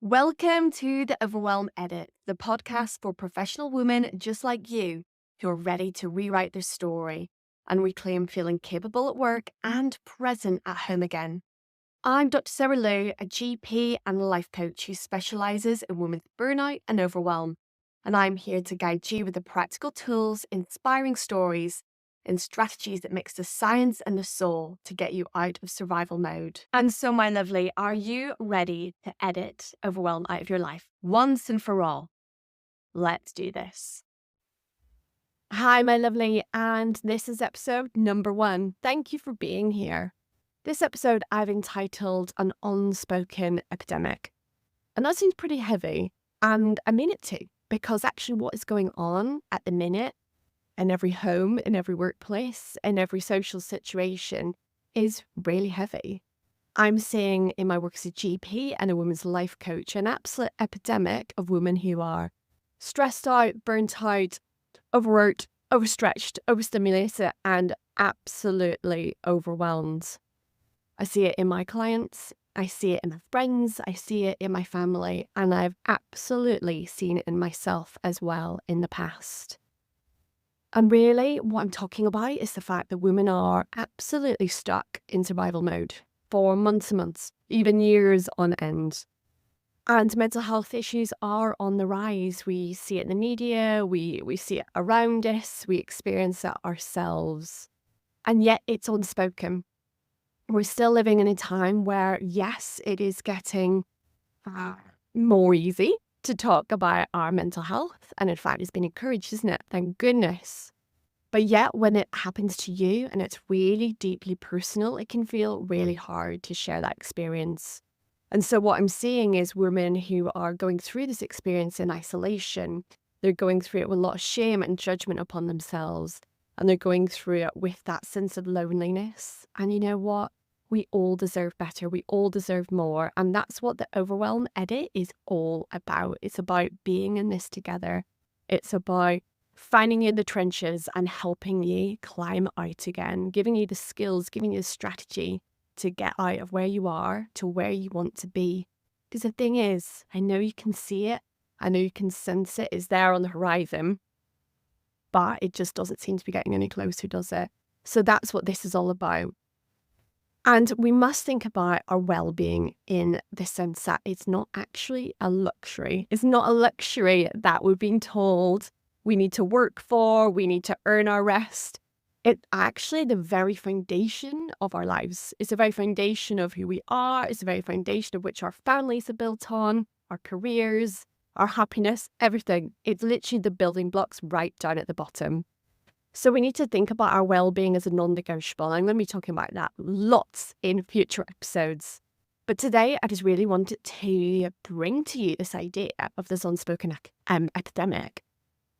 Welcome to the Overwhelm Edit, the podcast for professional women just like you who are ready to rewrite their story and reclaim feeling capable at work and present at home again. I'm Dr. Sarah Lou, a GP and life coach who specialises in women's burnout and overwhelm, and I'm here to guide you with the practical tools, inspiring stories, and strategies that mix the science and the soul to get you out of survival mode. And so, my lovely, are you ready to edit overwhelm out of your life once and for all? Let's do this. Hi, my lovely, and this is episode number 1. Thank you for being here. This episode I've entitled An Unspoken Epidemic. And that seems pretty heavy, and I mean it to, because actually what is going on at the minute in every home, in every workplace, in every social situation is really heavy. I'm seeing in my work as a GP and a women's life coach an absolute epidemic of women who are stressed out, burnt out, overworked, overstretched, overstimulated, and absolutely overwhelmed. I see it in my clients, I see it in my friends, I see it in my family, and I've absolutely seen it in myself as well in the past. And really, what I'm talking about is the fact that women are absolutely stuck in survival mode for months and months, even years on end. And mental health issues are on the rise. We see it in the media, we see it around us, we experience it ourselves. And yet it's unspoken. We're still living in a time where, yes, it is getting more easy to talk about our mental health. And in fact, it's been encouraged, isn't it? Thank goodness. But yet, when it happens to you and it's really deeply personal, it can feel really hard to share that experience. And so what I'm seeing is women who are going through this experience in isolation. They're going through it with a lot of shame and judgment upon themselves. And they're going through it with that sense of loneliness. And you know what? We all deserve better. We all deserve more. And that's what the Overwhelm Edit is all about. It's about being in this together. It's about finding you in the trenches and helping you climb out again, giving you the skills, giving you the strategy to get out of where you are to where you want to be. Because the thing is, I know you can see it. I know you can sense it. It's there on the horizon. But it just doesn't seem to be getting any closer, does it? So that's what this is all about. And we must think about our well-being in the sense that it's not actually a luxury. It's not a luxury that we're being told we need to work for, we need to earn our rest. It's actually the very foundation of our lives. It's the very foundation of who we are. It's the very foundation of which our families are built on, our careers, our happiness, everything. It's literally the building blocks right down at the bottom. So we need to think about our well-being as a non-negotiable. I'm going to be talking about that lots in future episodes. But today, I just really wanted to bring to you this idea of this unspoken epidemic.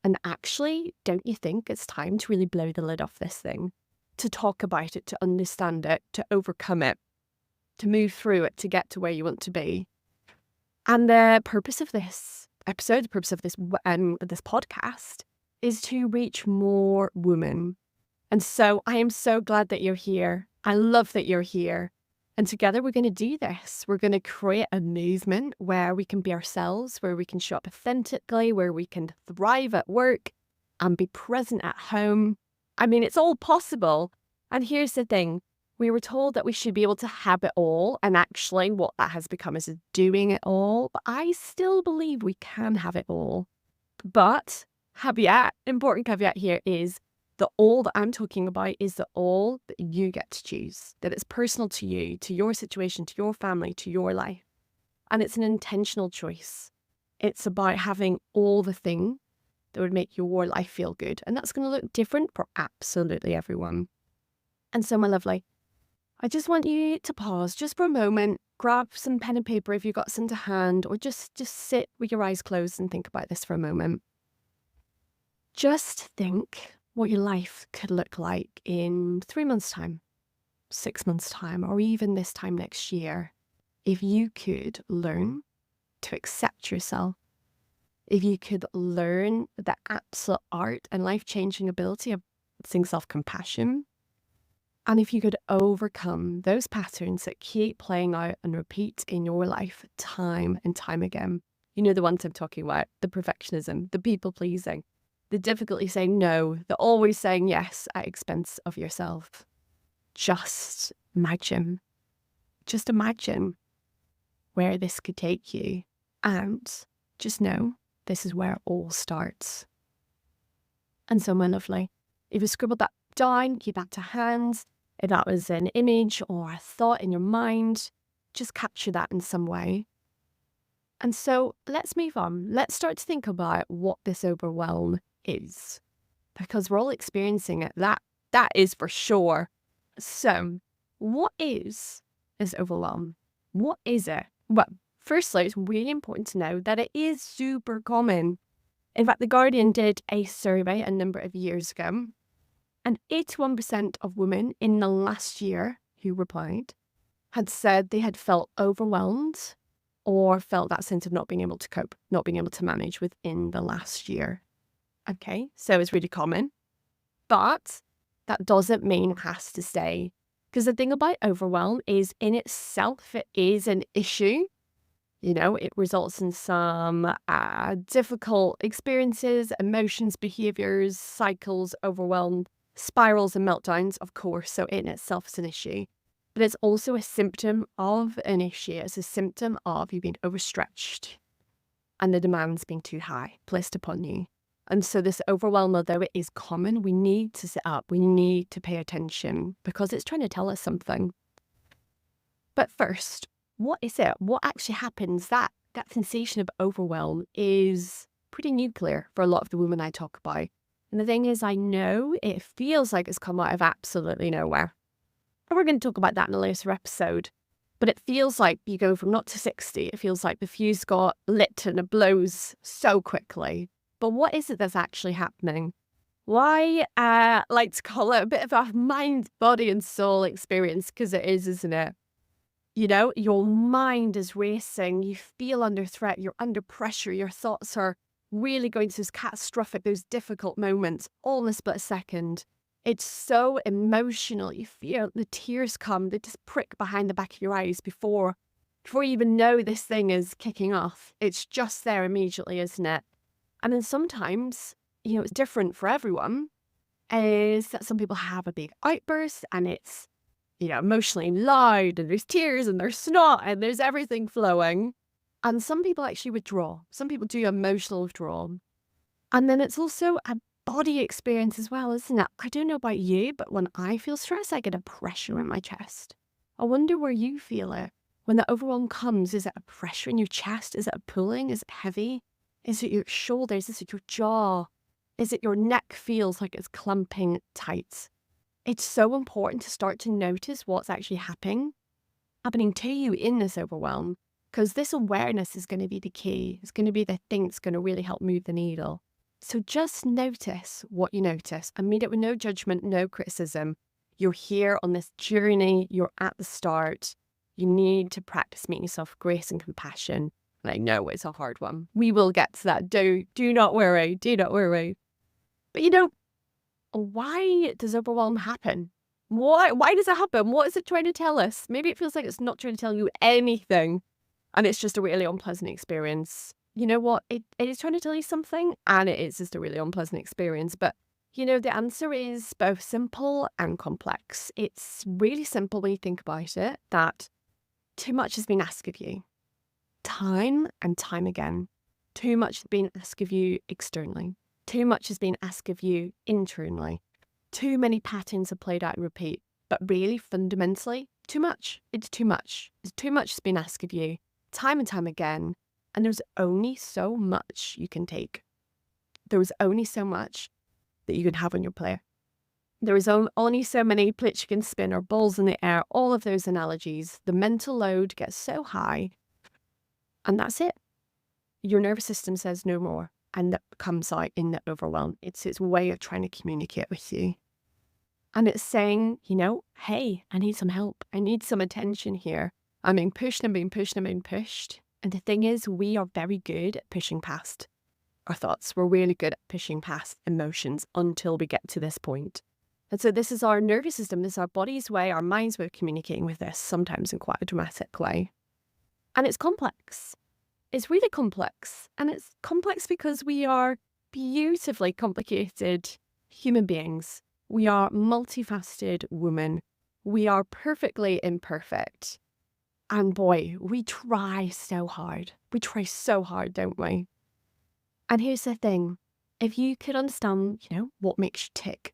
And actually, don't you think it's time to really blow the lid off this thing? To talk about it, to understand it, to overcome it, to move through it, to get to where you want to be. And the purpose of this episode, the purpose of this podcast, is to reach more women. And so I am so glad that you're here. I love that you're here. And together we're going to do this. We're going to create a movement where we can be ourselves, where we can show up authentically, where we can thrive at work and be present at home. I mean, it's all possible. And here's the thing. We were told that we should be able to have it all. And actually what that has become is doing it all. But I still believe we can have it all. But caveat, important caveat here is the all that I'm talking about is the all that you get to choose, that it's personal to you, to your situation, to your family, to your life. And it's an intentional choice. It's about having all the things that would make your life feel good. And that's going to look different for absolutely everyone. And so, my lovely, I just want you to pause just for a moment, grab some pen and paper if you've got some to hand, or just sit with your eyes closed and think about this for a moment. Just think what your life could look like in 3 months' time, 6 months' time, or even this time next year, if you could learn to accept yourself, if you could learn the absolute art and life-changing ability of self-compassion, And if you could overcome those patterns that keep playing out and repeat in your life time and time again, you know, the ones I'm talking about, the perfectionism, the people pleasing, the difficulty saying no, the always saying yes at expense of yourself. Just imagine where this could take you. And just know this is where it all starts. And so, my lovely, if you scribbled that down, keep that to hand. If that was an image or a thought in your mind, just capture that in some way. And so let's move on. Let's start to think about what this overwhelm is, because we're all experiencing it. That is for sure. So what is this overwhelm? What is it? Well, firstly, it's really important to know that it is super common. In fact, The Guardian did a survey a number of years ago, and 81% of women in the last year who replied had said they had felt overwhelmed or felt that sense of not being able to cope, not being able to manage within the last year. Okay, so it's really common, but that doesn't mean it has to stay. Because the thing about overwhelm is in itself, it is an issue. You know, it results in some difficult experiences, emotions, behaviors, cycles, overwhelm, spirals and meltdowns, of course. So in itself is an issue. But it's also a symptom of an issue. It's a symptom of you being overstretched and the demands being too high placed upon you. And so this overwhelm, although it is common, we need to sit up. We need to pay attention because it's trying to tell us something. But first, what is it? What actually happens? That sensation of overwhelm is pretty nuclear for a lot of the women I talk about. And the thing is, I know it feels like it's come out of absolutely nowhere. And we're going to talk about that in a later episode. But it feels like you go from 0 to 60. It feels like the fuse got lit and it blows so quickly. But what is it that's actually happening? Why like to call it a bit of a mind, body and soul experience, because it is, isn't it? You know, your mind is racing, you feel under threat, you're under pressure, your thoughts are really going to those catastrophic, those difficult moments, all in a split second. It's so emotional. You feel the tears come, they just prick behind the back of your eyes before you even know this thing is kicking off. It's just there immediately, isn't it? And then sometimes, you know, it's different for everyone, is that some people have a big outburst and it's, you know, emotionally loud and there's tears and there's snot and there's everything flowing. And some people actually withdraw. Some people do emotional withdrawal. And then it's also a body experience as well, isn't it? I don't know about you, but when I feel stress, I get a pressure in my chest. I wonder where you feel it. When the overwhelm comes, is it a pressure in your chest? Is it a pulling? Is it heavy? Is it your shoulders? Is it your jaw? Is it your neck feels like it's clumping tight? It's so important to start to notice what's actually happening to you in this overwhelm, because this awareness is going to be the key. It's going to be the thing that's going to really help move the needle. So just notice what you notice and meet it with no judgment, no criticism. You're here on this journey. You're at the start. You need to practice meeting yourself with grace and compassion. And I know it's a hard one. We will get to that. Do not worry. Do not worry. But you know, why does overwhelm happen? Why does it happen? What is it trying to tell us? Maybe it feels like it's not trying to tell you anything and it's just a really unpleasant experience. You know what? It is trying to tell you something and it is just a really unpleasant experience. But, you know, the answer is both simple and complex. It's really simple when you think about it, that too much has been asked of you. Time and time again. Too much has been asked of you externally. Too much has been asked of you internally. Too many patterns have played out and repeat. But really, fundamentally, too much. It's too much. It's too much has been asked of you time and time again. And there's only so much you can take. There's only so much that you can have on your plate. There is only so many plates you can spin or balls in the air, all of those analogies. The mental load gets so high. And that's it. Your nervous system says no more. And that comes out in the overwhelm. It's its way of trying to communicate with you. And it's saying, you know, hey, I need some help. I need some attention here. I'm being pushed and being pushed and being pushed. And the thing is, we are very good at pushing past our thoughts. We're really good at pushing past emotions until we get to this point. And so this is our nervous system, this is our body's way, our mind's way of communicating with this, sometimes in quite a dramatic way. And it's complex. It's really complex. And it's complex because we are beautifully complicated human beings. We are multifaceted women. We are perfectly imperfect. And boy, we try so hard. We try so hard, don't we? And here's the thing. If you could understand, what makes you tick,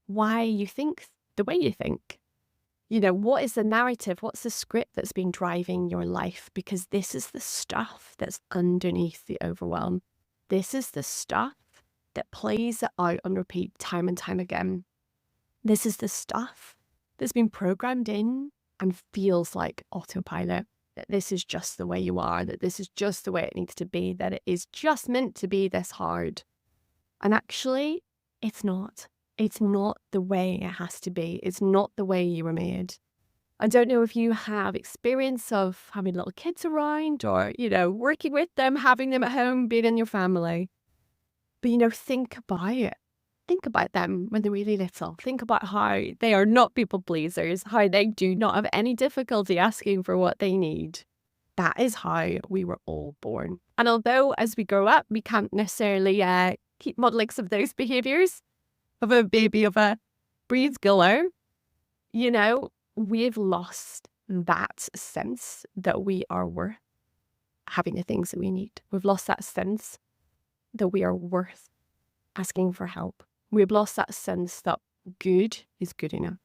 why you think the way you think, what is the narrative? What's the script that's been driving your life? Because this is the stuff that's underneath the overwhelm. This is the stuff that plays out on repeat time and time again. This is the stuff that's been programmed in and feels like autopilot, that this is just the way you are, that this is just the way it needs to be, that it is just meant to be this hard. And actually, it's not. It's not the way it has to be. It's not the way you were made. I don't know if you have experience of having little kids around or, working with them, having them at home, being in your family. But, think about it. Think about them when they're really little. Think about how they are not people pleasers, how they do not have any difficulty asking for what they need. That is how we were all born. And although as we grow up, we can't necessarily keep modeling some of those behaviours of a baby, of a breathe gullo, we've lost that sense that we are worth having the things that we need. We've lost that sense that we are worth asking for help. We've lost that sense that good is good enough.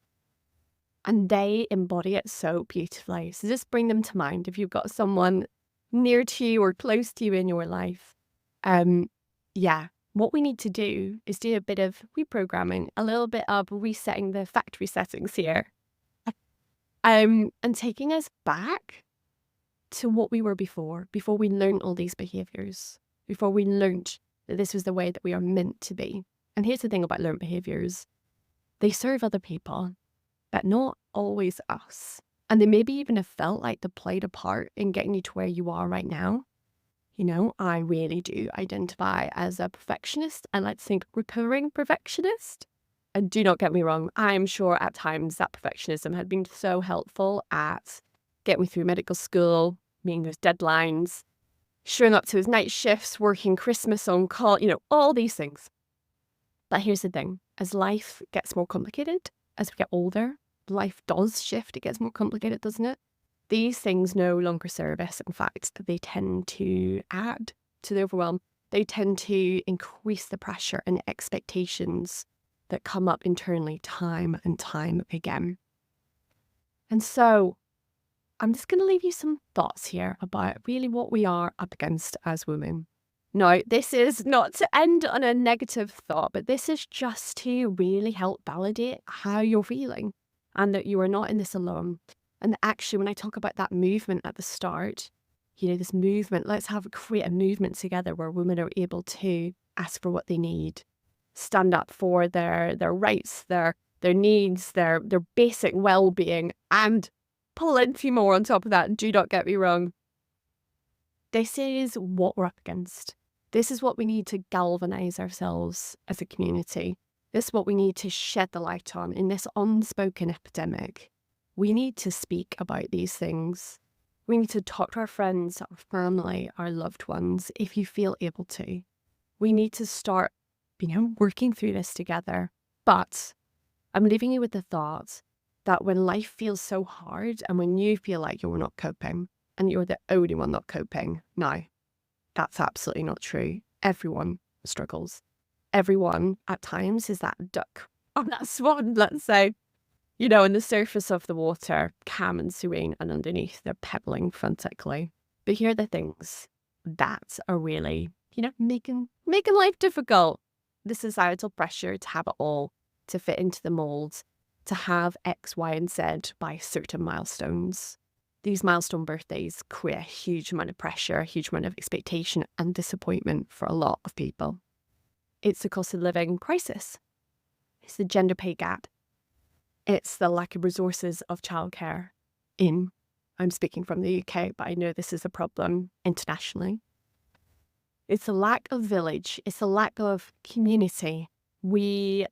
And they embody it so beautifully. So just bring them to mind if you've got someone near to you or close to you in your life. What we need to do is do a bit of reprogramming, a little bit of resetting the factory settings here. And taking us back to what we were before we learned all these behaviours, before we learned that this was the way that we are meant to be. And here's the thing about learned behaviours. They serve other people, but not always us. And they maybe even have felt like they played a part in getting you to where you are right now. I really do identify as a perfectionist. I like to think recovering perfectionist. And do not get me wrong, I'm sure at times that perfectionism had been so helpful at getting me through medical school, meeting those deadlines, showing up to those night shifts, working Christmas on call, all these things. But here's the thing, as life gets more complicated, as we get older, life does shift, it gets more complicated, doesn't it? These things no longer serve us. In fact, they tend to add to the overwhelm. They tend to increase the pressure and expectations that come up internally time and time again. And so I'm just going to leave you some thoughts here about really what we are up against as women. Now, this is not to end on a negative thought, but this is just to really help validate how you're feeling and that you are not in this alone. And actually, when I talk about that movement at the start, this movement, let's create a movement together where women are able to ask for what they need, stand up for their rights, their needs, their basic well-being, and plenty more on top of that. Do not get me wrong. This is what we're up against. This is what we need to galvanise ourselves as a community. This is what we need to shed the light on in this unspoken epidemic. We need to speak about these things. We need to talk to our friends, our family, our loved ones, if you feel able to. We need to start, working through this together. But I'm leaving you with the thought that when life feels so hard and when you feel like you're not coping and you're the only one not coping, no, that's absolutely not true. Everyone struggles. Everyone at times is that duck on that swan, let's say. On the surface of the water, calm and serene, and underneath they're pebbling frantically. But here are the things that are really, making life difficult. The societal pressure to have it all, to fit into the molds, to have X, Y, and Z by certain milestones. These milestone birthdays create a huge amount of pressure, a huge amount of expectation and disappointment for a lot of people. It's the cost of living crisis. It's the gender pay gap. It's the lack of resources of childcare I'm speaking from the UK, but I know this is a problem internationally. It's the lack of village. It's the lack of community we're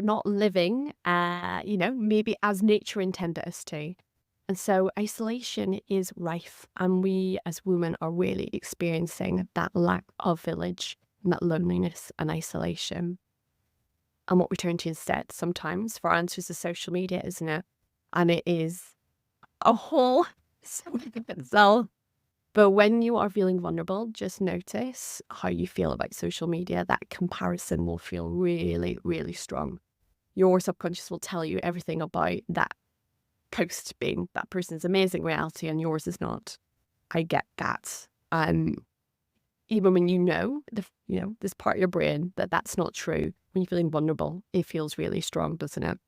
not living, maybe as nature intended us to. And so isolation is rife, and we as women are really experiencing that lack of village and that loneliness and isolation. And what we turn to instead sometimes for answers is social media, isn't it? And it is a whole subject of itself. But when you are feeling vulnerable, just notice how you feel about social media. That comparison will feel really, really strong. Your subconscious will tell you everything about that post being that person's amazing reality and yours is not. I get that. Even when this part of your brain that's not true, when you're feeling vulnerable, it feels really strong, doesn't it?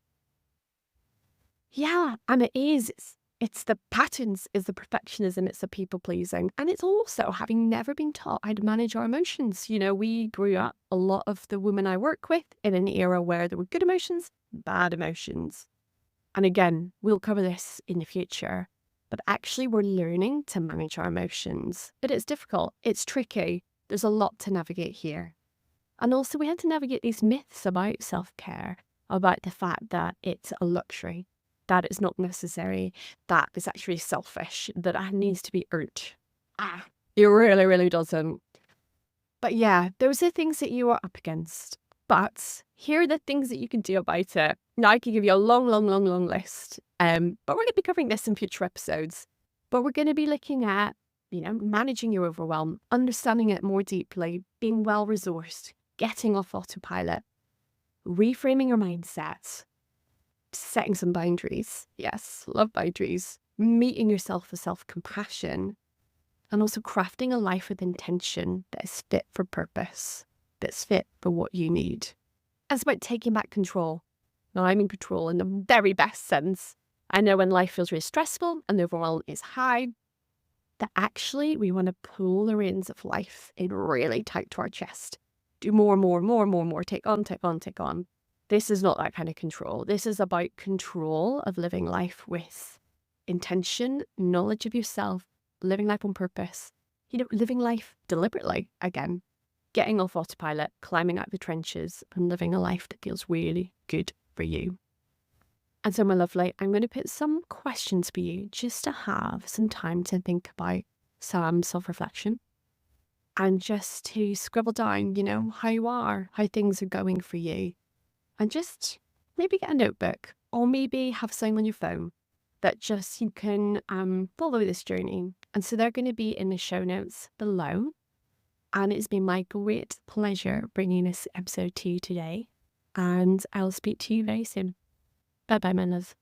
Yeah, and it is. It's the patterns, it's the perfectionism, it's the people pleasing. And it's also having never been taught how to manage our emotions. We grew up, a lot of the women I work with, in an era where there were good emotions, bad emotions. And again, we'll cover this in the future. But actually, we're learning to manage our emotions. But it's difficult, it's tricky. There's a lot to navigate here. And also, we had to navigate these myths about self-care, about the fact that it's a luxury, that it's not necessary, that it's actually selfish, that it needs to be earned. It really, really doesn't. But yeah, those are things that you are up against. But here are the things that you can do about it. Now, I can give you a long, long, long, long list. But we're going to be covering this in future episodes. But we're going to be looking at, managing your overwhelm, understanding it more deeply, being well-resourced, getting off autopilot, reframing your mindset, setting some boundaries. Yes, love boundaries. Meeting yourself with self-compassion, and also crafting a life with intention that is fit for purpose, that's fit for what you need. It's about taking back control. Now, I'm in control in the very best sense. I know when life feels really stressful and the overwhelm is high, that actually we want to pull the reins of life in really tight to our chest. Do more, more, more, more, more. Take on, take on, take on. This is not that kind of control. This is about control of living life with intention, knowledge of yourself, living life on purpose, living life deliberately again, getting off autopilot, climbing out the trenches and living a life that feels really good for you. And so, my lovely, I'm going to put some questions for you just to have some time to think about some self-reflection and just to scribble down, how you are, how things are going for you. And just maybe get a notebook or maybe have something on your phone that just you can follow this journey. And so they're going to be in the show notes below. And it's been my great pleasure bringing this episode to you today. And I'll speak to you very soon. Bye-bye, my love.